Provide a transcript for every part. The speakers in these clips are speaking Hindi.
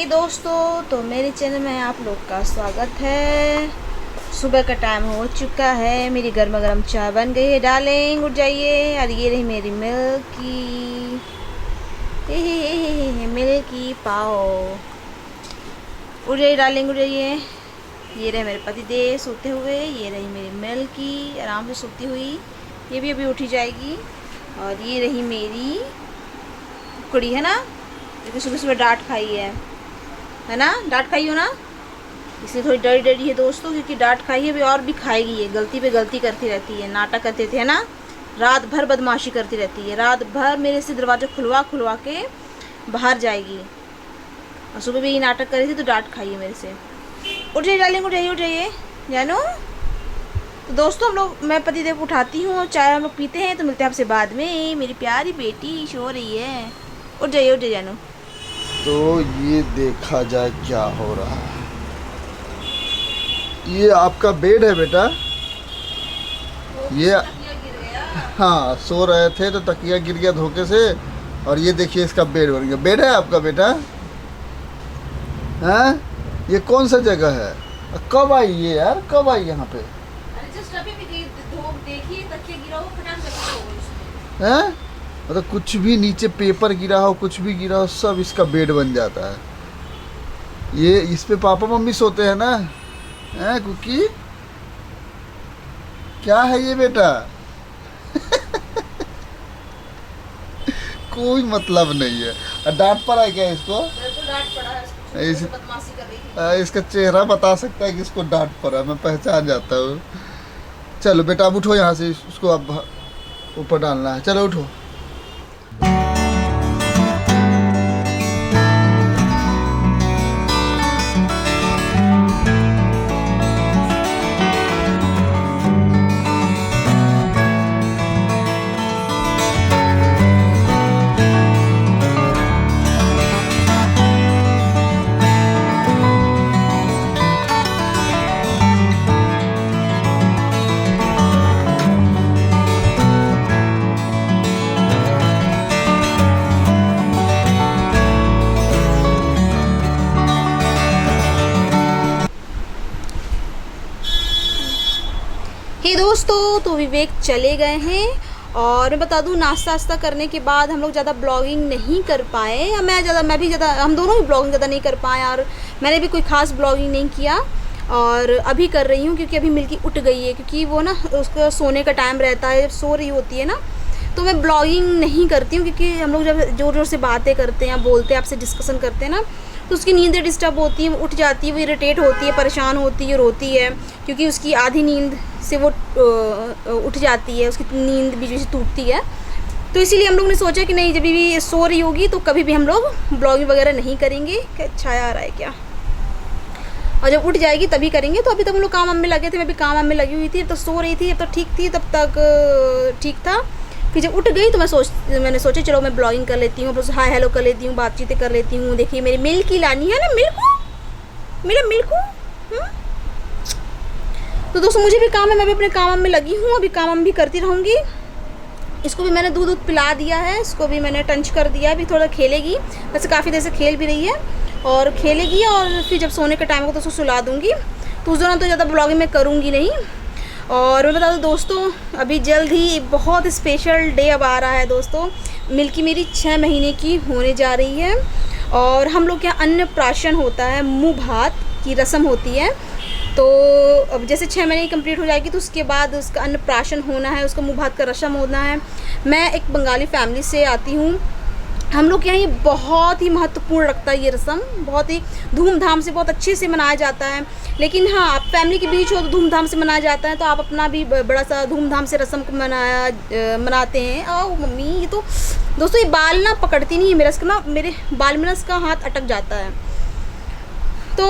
हे दोस्तों, तो मेरे चैनल में आप लोग का स्वागत है। सुबह का टाइम हो चुका है, मेरी गर्मा गर्म चाय बन गई है। डार्लिंग उठ जाइए। और ये रही मेरी मिल्की, मिल्की पाओ। उठ जाइए डार्लिंग, उठ जाइए। ये रहे मेरे पति देव सोते हुए, ये रही मेरी मिल्की आराम से सोती हुई, ये भी अभी उठी जाएगी। और ये रही मेरी कुड़ी है ना, क्योंकि सुबह सुबह डांट खाई है ना, डांट खाई हो ना, इसलिए थोड़ी डरी डरी है दोस्तों, क्योंकि डांट खाई है अभी और भी खाएगी। ये गलती पे गलती करती रहती है, नाटक करते थे ना, रात भर बदमाशी करती रहती है। रात भर मेरे से दरवाज़ा खुलवा खुलवा के बाहर जाएगी, और सुबह भी ये नाटक कर रही थी तो डांट खाई है मेरे से। उठ जाइए डार्लिंग, उठ जाइए, उठ जाइए जानो। तो दोस्तों हम लोग, मैं पतिदेव को उठाती हूँ, चाय हम लोग पीते हैं, तो मिलते हैं आपसे बाद में। मेरी प्यारी बेटी सो रही है। उठ जाइए, उठ जाइए जानो। तो ये देखा जाए क्या हो रहा है। ये आपका बेड है बेटा, ये हाँ सो रहे थे तो तकिया गिर गया धोखे से, और ये देखिए इसका बेड बन गया। बेड है आपका बेटा, हैं? ये कौन सा जगह है? कब आई ये यार, कब आई यहाँ पे? हैं? मतलब कुछ भी नीचे पेपर गिरा हो, कुछ भी गिरा हो, सब इसका बेड बन जाता है। ये इस पे पापा मम्मी सोते हैं ना, हैं कुकी? क्या है ये बेटा? कोई मतलब नहीं है। और डांट पड़ा है क्या इसको? डांट पड़ा है, बदमाशी कर रही है। इसका चेहरा बता सकता है कि इसको डांट पड़ा, मैं पहचान जाता हूँ। चलो बेटा अब उठो यहाँ से, उसको अब ऊपर डालना है। चलो उठो। हे दोस्तों, तो विवेक चले गए हैं, और मैं बता दूं नाश्ता वास्ता करने के बाद हम लोग ज़्यादा ब्लॉगिंग नहीं कर पाए। मैं भी ज़्यादा, हम दोनों भी ब्लॉगिंग ज़्यादा नहीं कर पाए, और मैंने भी कोई ख़ास ब्लॉगिंग नहीं किया। और अभी कर रही हूँ क्योंकि अभी मिल्की उठ गई है, क्योंकि वो ना उसका सोने का टाइम रहता है, सो रही होती है ना, तो मैं ब्लॉगिंग नहीं करती हूँ। क्योंकि हम लोग जब ज़ोर ज़ोर से बातें करते हैं, बोलते हैं, आपसे डिस्कशन करते हैं ना, तो उसकी नींद डिस्टर्ब होती है, वो उठ जाती है, वो इरिटेट होती है, परेशान होती है, रोती है, क्योंकि उसकी आधी नींद से वो उठ जाती है, उसकी नींद बीच बीच से टूटती है। तो इसीलिए हम लोग ने सोचा कि नहीं, जब भी सो रही होगी तो कभी भी हम लोग ब्लॉगिंग वगैरह नहीं करेंगे। क्या छाया आ रहा है क्या? और जब उठ जाएगी तभी करेंगे। तो अभी तक हम लोग काम वाम में लगे थे, मैं भी काम वाम में लगी हुई थी। अब तो सो रही थी, अब तो ठीक थी, तब तक ठीक था। फिर जब उठ गई तो मैंने सोचा चलो मैं ब्लॉगिंग कर लेती हूँ, बस हाय हेलो कर लेती हूँ, बातचीतें कर लेती हूँ। देखिए मेरी मिल्की लानी है ना, मिल्कू, मेरा मिल्कू। तो दोस्तों मुझे भी काम है, मैं भी अपने काम में लगी हूँ, अभी काम भी करती रहूँगी। इसको भी मैंने दूध पिला दिया है, इसको भी मैंने टंच कर दिया है, अभी थोड़ा खेलेगी। वैसे काफ़ी देर से खेल भी रही है, और खेलेगी, और फिर जब सोने का टाइम होगा तो उसको सुला दूँगी। तो उस दौरान तो ज़्यादा ब्लॉगिंग मैं करूँगी नहीं। और मैं बता दूँ दोस्तों, अभी जल्द ही बहुत स्पेशल डे अब आ रहा है दोस्तों। मिल्की मेरी 6 महीने की होने जा रही है, और हम लोग के यहाँ अन्नप्राशन होता है, मुँह भात की रस्म होती है। तो अब जैसे 6 महीने कंप्लीट हो जाएगी तो उसके बाद उसका अन्नप्राशन होना है, उसका मुँह भात का रस्म होना है। मैं एक बंगाली फैमिली से आती हूँ, हम लोग के यहाँ ये बहुत ही महत्वपूर्ण रखता है। ये रस्म बहुत ही धूमधाम से, बहुत अच्छे से मनाया जाता है। लेकिन हाँ, आप फैमिली के बीच हो तो धूमधाम से मनाया जाता है, तो आप अपना भी बड़ा सा धूमधाम से रस्म को मनाते हैं। ओ मम्मी, ये तो दोस्तों ये बाल ना पकड़ती नहीं है मेरे बाल में ना इसका हाथ अटक जाता है। तो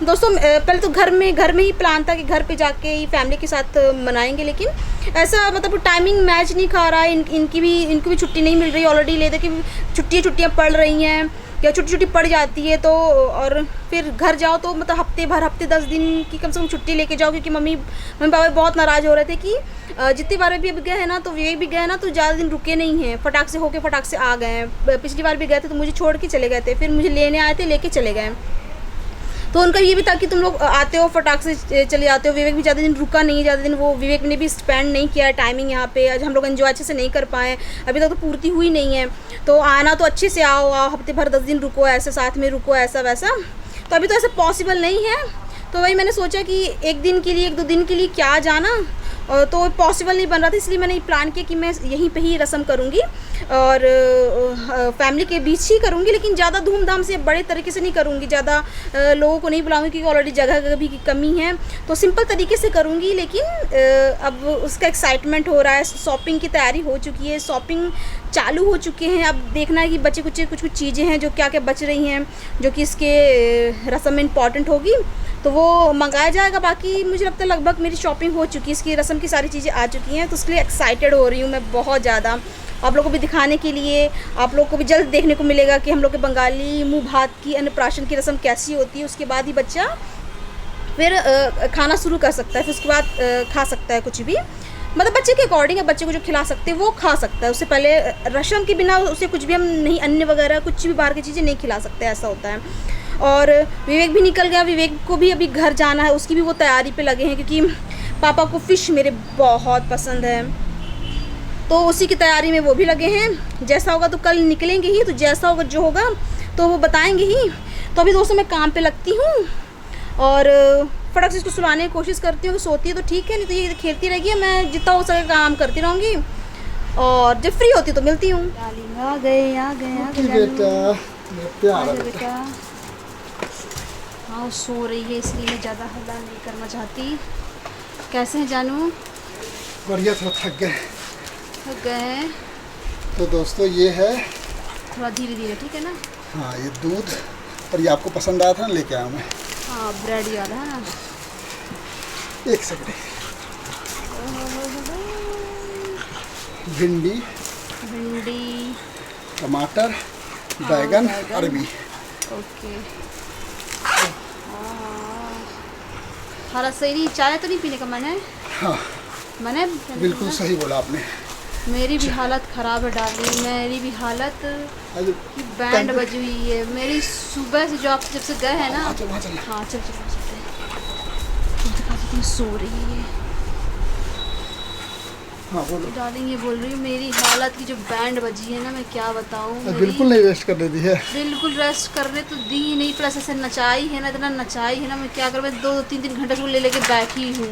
दोस्तों पहले तो घर में ही प्लान था कि घर पे जाके ही फैमिली के साथ मनाएंगे, लेकिन ऐसा मतलब टाइमिंग मैच नहीं खा रहा है। इनको भी छुट्टी नहीं मिल रही ऑलरेडी, लेते कि छुट्टियाँ पड़ रही हैं, या छुट्टी छुट्टी पड़ जाती है तो, और फिर घर जाओ तो मतलब हफ्ते 10 दिन की कम से कम छुट्टी लेके जाओ, क्योंकि मम्मी पापा बहुत नाराज़ हो रहे थे कि जितनी बार भी अब गए हैं ना, तो विवेक भी गए ना तो ज़्यादा दिन रुके नहीं हैं, फटाक से होके फटाक से आ गए हैं। पिछली बार भी गए थे तो मुझे छोड़ के चले गए थे, फिर मुझे लेने आए थे, लेके चले गए। तो उनका ये भी था कि तुम लोग आते हो फटाक से चले जाते हो। विवेक भी ज़्यादा दिन रुका नहीं, ज़्यादा दिन वो विवेक ने भी स्पेंड नहीं किया टाइमिंग यहाँ पे। आज हम लोग एंजॉय अच्छे से नहीं कर पाए, अभी तक तो पूर्ति हुई नहीं है। तो आना तो अच्छे से आओ हफ्ते भर 10 दिन रुको, ऐसे साथ में रुको, ऐसा वैसा। तो अभी तो ऐसा पॉसिबल नहीं है। तो वही मैंने सोचा कि 1 दिन के लिए 1-2 दिन के लिए क्या जाना, और तो पॉसिबल नहीं बन रहा था, इसलिए मैंने प्लान किया कि मैं यहीं पे ही रस्म करूँगी और फैमिली के बीच ही करूँगी, लेकिन ज़्यादा धूमधाम से बड़े तरीके से नहीं करूँगी, ज़्यादा लोगों को नहीं बुलाऊँगी क्योंकि ऑलरेडी जगह भी की कमी है। तो सिंपल तरीके से करूँगी, लेकिन अब उसका एक्साइटमेंट हो रहा है। शॉपिंग की तैयारी हो चुकी है, शॉपिंग चालू हो चुके हैं। अब देखना है कि बचे कुछ चीज़ें हैं जो क्या क्या बच रही हैं, जो कि इसके रस्म में इम्पॉर्टेंट होगी, तो वो मंगाया जाएगा। बाकी मुझे लगता है लगभग मेरी शॉपिंग हो चुकी है, इसकी रस्म की सारी चीज़ें आ चुकी हैं। तो उसके लिए एक्साइटेड हो रही हूँ मैं बहुत ज़्यादा, आप लोगों को भी दिखाने के लिए। आप लोगों को भी जल्द देखने को मिलेगा कि हम लोग के बंगाली मुँह भात की अन्नप्राशन की रस्म कैसी होती है। उसके बाद ही बच्चा फिर खाना शुरू कर सकता है, फिर उसके बाद खा सकता है कुछ भी, मतलब बच्चे के अकॉर्डिंग है। बच्चे को जो खिला सकते हैं वो खा सकता है, उससे पहले रस्म के बिना उसे कुछ भी हम नहीं, अन्न वगैरह कुछ भी बाहर की चीज़ें नहीं खिला सकते, ऐसा होता है। और विवेक भी निकल गया, विवेक को भी अभी घर जाना है, उसकी भी वो तैयारी पे लगे हैं, क्योंकि पापा को फ़िश मेरे बहुत पसंद है, तो उसी की तैयारी में वो भी लगे हैं। जैसा होगा तो कल निकलेंगे ही, तो जैसा होगा जो होगा तो वो बताएंगे ही। तो अभी दोस्तों मैं काम पे लगती हूँ और फटक से इसको सुलाने की कोशिश करती हूँ। सोती है तो ठीक है, नहीं तो ये खेलती रहेगी। मैं जितना हो सके काम करती रहूँगी और जब फ्री होती तो मिलती हूँ। आ गए बेटा। हाँ सो रही है, इसलिए मैं ज़्यादा हल्ला नहीं करना चाहती। कैसे हैं जानू? बढ़िया, थोड़ा थक गए। तो दोस्तों ये है, थोड़ा धीरे धीरे, ठीक है ना? हाँ ये दूध, और ये आपको पसंद आया था ना, लेके आया मैं। हाँ ब्रेड याद है ना? एक सेकंड। भिंडी, टमाटर, बैगन, अरबी। ओके। हरा सही। चाय तो नहीं पीने का मन है? हाँ मन है, बिल्कुल सही बोला आपने। मेरी भी हालत ख़राब है डार्लिंग, मेरी भी हालत की बैंड बजी हुई है मेरी। सुबह से जब से गए हैं ना, हाँ चल सो रही है। हाँ बोलो डार्लिंग, ये बोल रही हूँ मेरी हालत की जो बैंड बजी है ना, मैं क्या बताऊँ। बिल्कुल नहीं रेस्ट करने दी है, बिल्कुल रेस्ट करने तो दी ही नहीं, प्लस ऐसे नचाई है ना, इतना नचाई है ना, मैं क्या करूँ। मैं 2-3 घंटे से ले लेके बैठी हूँ।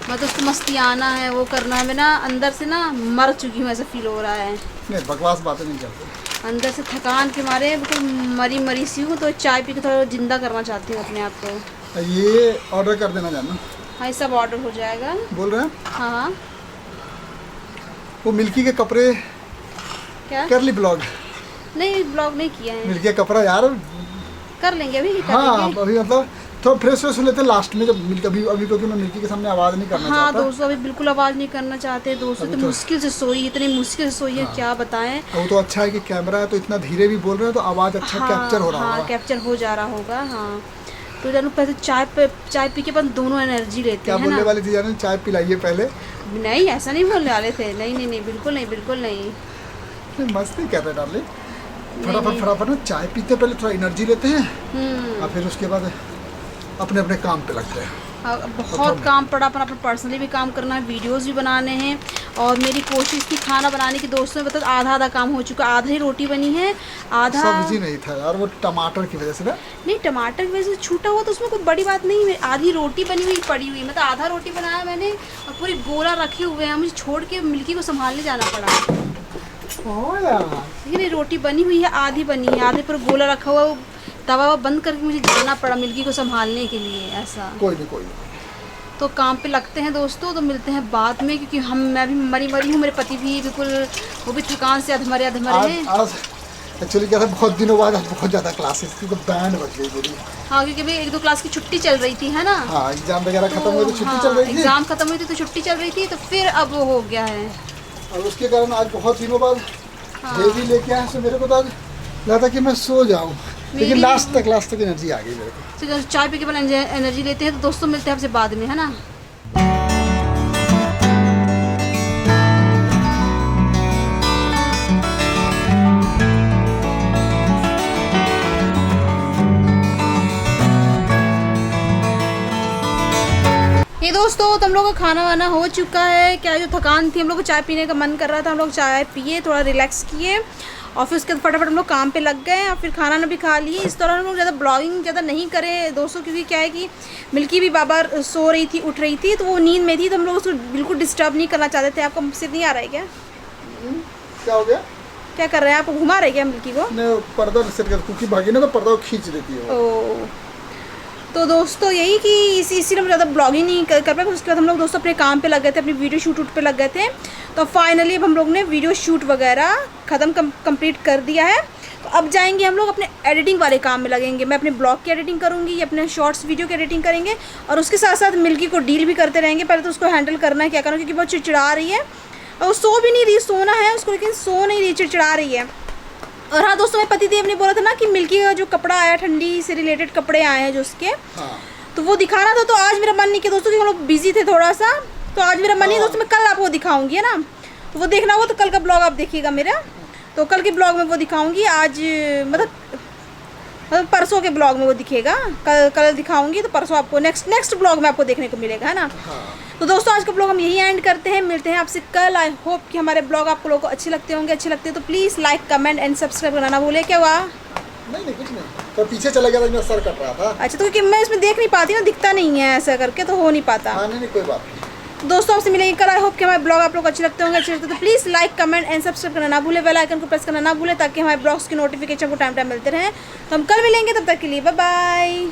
मैं तो उसको मस्ती आना है, वो करना है। मैं ना अंदर से ना मर चुकी हूँ, ऐसा फील हो रहा है। नहीं बकवास बातें नहीं करते, अंदर से थकान के मारे बिल्कुल मरी सी हूँ। तो चाय पी के थोड़ा जिंदा करना चाहती हूँ अपने आप को। ये ऑर्डर कर देना जानना। हाँ ये सब ऑर्डर हो जाएगा। बोल रहे हैं? हाँ वो मिल्की के कपड़े क्या कर ली? ब्लॉग नहीं, ब्लॉग नहीं किया है। मिल्की का कपड़ा यार कर लेंगे अभी। हाँ अभी मतलब थोड़ा फ्रेश हो लेते हैं लास्ट में, जब मिल्की अभी क्योंकि मैं मिल्की के सामने आवाज़ नहीं करना चाहता। हाँ दोस्तों, अभी बिल्कुल आवाज़ नहीं करना चाहते दोस्तों। तो मुश्किल से सोई, इतनी मुश्किल से सोई है, क्या बताएं। वो तो अच्छा है कि कैमरा है तो इतना धीरे भी बोल रहे हैं तो आवाज़ अच्छा कैप्चर हो रहा होगा। हाँ कैप्चर हो जा रहा होगा। हाँ तो जानू पहले चाय पी के अपन दोनों एनर्जी लेते हैं। क्या बोलने वाली थी जानू? चाय पिलाइए पहले। नहीं ऐसा नहीं बोलने वाले थे, नहीं बिल्कुल नहीं। मस्ती कर रहे डाले। फटाफट ना चाय पीते पहले थोड़ा एनर्जी लेते हैं और फिर उसके बाद अपने अपने काम पे लगते हैं। बहुत काम पड़ा, अपना पर्सनली भी काम करना है, वीडियोस भी बनाने हैं। और मेरी कोशिश थी खाना बनाने की दोस्तों, मतलब आधा काम हो चुका, आधा ही रोटी बनी है, आधा सब्जी नहीं था यार, वो टमाटर की वजह से ना। नहीं टमाटर की वजह से छूटा हुआ तो उसमें कोई बड़ी बात नहीं है। आधी रोटी बनी हुई पड़ी हुई, मतलब आधा रोटी बनाया मैंने और पूरी गोला रखे हुए हैं। मुझे छोड़ के मिल्की को संभालने जाना पड़ा। लेकिन रोटी बनी हुई है, आधी बनी है, आधे पर गोला रखा हुआ, तवा बंद करके मुझे जाना पड़ा मिल्की को संभालने के लिए। ऐसा कोई नहीं। तो काम पे लगते हैं दोस्तों, तो मिलते हैं बाद में, क्योंकि मैं भी मरी हूँ, मेरे पति भी बिल्कुल, वो भी थकान से अधमरे हैं। आज एक्चुअली क्या था, बहुत दिनों बाद बहुत ज़्यादा क्लासेस थी तो बैंड बज गई मेरी। हाँ क्योंकि भाई 1-2 क्लास की छुट्टी चल रही थी, है ना? हाँ एग्जाम वगैरह खत्म हुए तो छुट्टी चल रही थी। एग्जाम खत्म हुई थी तो छुट्टी चल रही थी, तो फिर अब वो हो गया है। और उसके कारण आज बहुत दिनों बाद हेवी लेके आए, मेरे को तो आज लगा था कि मैं सो जाऊँ, लेकिन मेरी- लास्ट तक एनर्जी आ गई मेरे को। तो चाय पी के बाद एनर्जी लेते हैं। तो दोस्तों मिलते हैं आपसे बाद में, है ना। ये दोस्तों तो हम लोग का खाना वाना हो चुका है। क्या जो थकान थी, हम लोग को चाय पीने का मन कर रहा था, हम लोग चाय पिए, थोड़ा रिलैक्स किए और फिर उसके बाद फटाफट हम लोग काम पे लग गए और फिर खाना ना भी खा लिए। इस दौरान हम लोग ज़्यादा ब्लॉगिंग ज़्यादा नहीं करें दोस्तों, क्योंकि क्या है कि मिल्की भी बाबा सो रही थी, उठ रही थी, तो वो नींद में थी, तो हम लोग उसको बिल्कुल डिस्टर्ब नहीं करना चाहते थे। आपको सिर नहीं आ रहा है क्या? क्या हो गया? क्या कर रहे हैं आप? घुमा रहे क्या मिल्की को? ने पर्दा सिर का कुकी भागी ना, तो पर्दा को खींच देती है वो। ओ, तो दोस्तों यही कि इसीलिए हम ज़्यादा ब्लॉगिंग नहीं कर पाए। उसके बाद हम लोग दोस्तों अपने काम पे लग गए थे, अपनी वीडियो शूट पे लग गए थे। तो फाइनली अब हम लोग ने वीडियो शूट वगैरह ख़त्म कंप्लीट कर दिया है। तो अब जाएंगे हम लोग अपने एडिटिंग वाले काम में लगेंगे। मैं अपने ब्लॉग की एडिटिंग करूँगी, अपने शॉर्ट्स वीडियो की एडिटिंग करेंगे और उसके साथ साथ मिल्की को डील भी करते रहेंगे। पहले तो उसको हैंडल करना है, क्या करना, क्योंकि बहुत चिड़चिड़ा रही है और वो सो भी नहीं रही, सोना है उसको लेकिन सो नहीं रही, चिड़चिड़ा रही है। और हाँ दोस्तों, मैं पतिदेव ने बोला था ना कि मिल्की का जो कपड़ा आया, ठंडी से रिलेटेड कपड़े आए हैं जो उसके, हाँ। तो वो दिखाना था। तो आज मेरा मन नहीं किया दोस्तों, क्योंकि हम लोग बिजी थे थोड़ा सा, तो आज मेरा मन नहीं दोस्तों। मैं कल आपको दिखाऊंगी, है ना। तो वो देखना होगा तो कल का ब्लॉग आप देखिएगा मेरा, तो कल के ब्लॉग में वो दिखाऊंगी। आज मतलब परसों के ब्लॉग में वो दिखेगा, कल दिखाऊंगी, तो परसों आपको नेक्स्ट ब्लॉग में आपको देखने को मिलेगा, है ना। हाँ। तो दोस्तों आज का ब्लॉग हम यही एंड करते हैं, मिलते हैं आपसे कल। आई होप कि हमारे ब्लॉग आप लोगों को अच्छे लगते होंगे। अच्छे लगते हैं तो please like, comment and subscribe करना ना भूले। क्या हुआ? नहीं कुछ नहीं, तो पीछे चला गया था, मेरा सर कट रहा था। अच्छा, तो क्योंकि मैं इसमें देख नहीं पाती ना, दिखता नहीं है ऐसा करके, तो हो नहीं पाता। हाँ नहीं कोई बात नहीं। दोस्तों आपसे मिलेंगे कल। आई होप कि हमारे ब्लॉग आप लोग अच्छे लगते होंगे। अच्छे लगते तो please like, comment and subscribe करना ना भूले, बेल आइकन को प्रेस करना ना भूले, ताकि हमारे ब्लॉग्स की नोटिफिकेशन को टाइम मिलते रहें। तो हम कल मिलेंगे, तब तक के लिए बाय बाय।